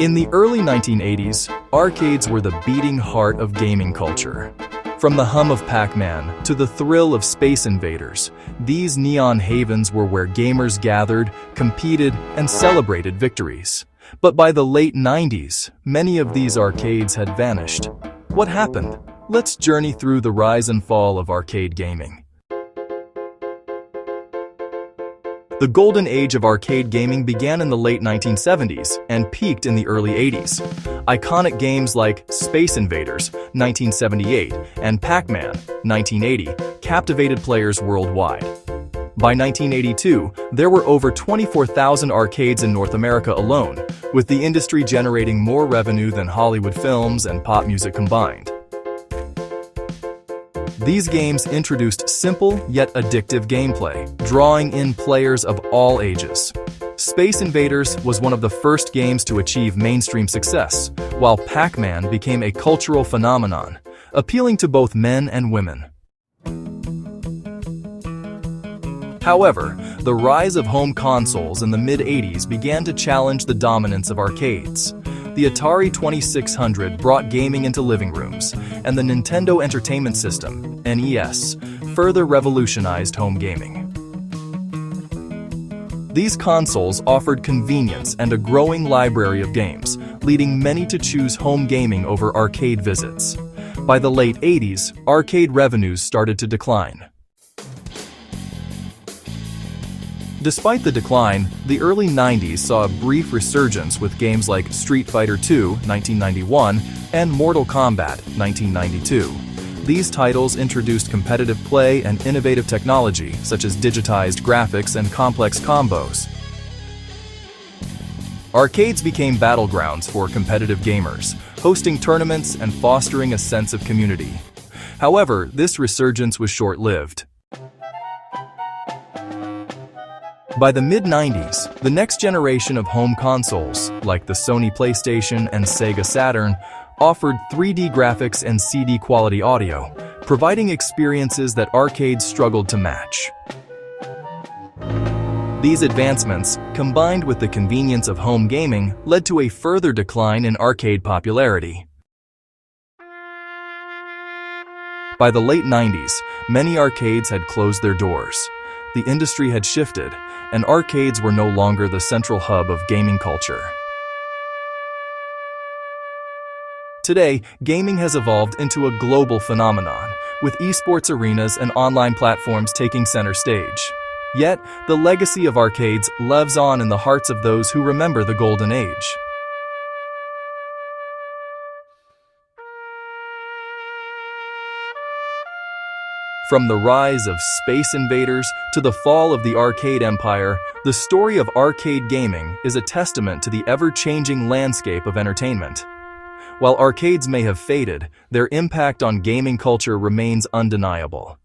In the early 1980s, arcades were the beating heart of gaming culture. From the hum of Pac-Man to the thrill of Space Invaders, these neon havens were where gamers gathered, competed, and celebrated victories. But by the late 90s, many of these arcades had vanished. What happened? Let's journey through the rise and fall of arcade gaming. The golden age of arcade gaming began in the late 1970s and peaked in the early 80s. Iconic games like Space Invaders, 1978, and Pac-Man, 1980, captivated players worldwide. By 1982, there were over 24,000 arcades in North America alone, with the industry generating more revenue than Hollywood films and pop music combined. These games introduced simple yet addictive gameplay, drawing in players of all ages. Space Invaders was one of the first games to achieve mainstream success, while Pac-Man became a cultural phenomenon, appealing to both men and women. However, the rise of home consoles in the mid-80s began to challenge the dominance of arcades. The Atari 2600 brought gaming into living rooms, and the Nintendo Entertainment System, NES, further revolutionized home gaming. These consoles offered convenience and a growing library of games, leading many to choose home gaming over arcade visits. By the late 80s, arcade revenues started to decline. Despite the decline, the early 90s saw a brief resurgence with games like Street Fighter II, 1991, and Mortal Kombat, 1992. These titles introduced competitive play and innovative technology, such as digitized graphics and complex combos. Arcades became battlegrounds for competitive gamers, hosting tournaments and fostering a sense of community. However, this resurgence was short-lived. By the mid-90s, the next generation of home consoles, like the Sony PlayStation and Sega Saturn, offered 3D graphics and CD-quality audio, providing experiences that arcades struggled to match. These advancements, combined with the convenience of home gaming, led to a further decline in arcade popularity. By the late 90s, many arcades had closed their doors. The industry had shifted, and arcades were no longer the central hub of gaming culture. Today, gaming has evolved into a global phenomenon, with esports arenas and online platforms taking center stage. Yet, the legacy of arcades lives on in the hearts of those who remember the golden age. From the rise of Space Invaders to the fall of the arcade empire, the story of arcade gaming is a testament to the ever-changing landscape of entertainment. While arcades may have faded, their impact on gaming culture remains undeniable.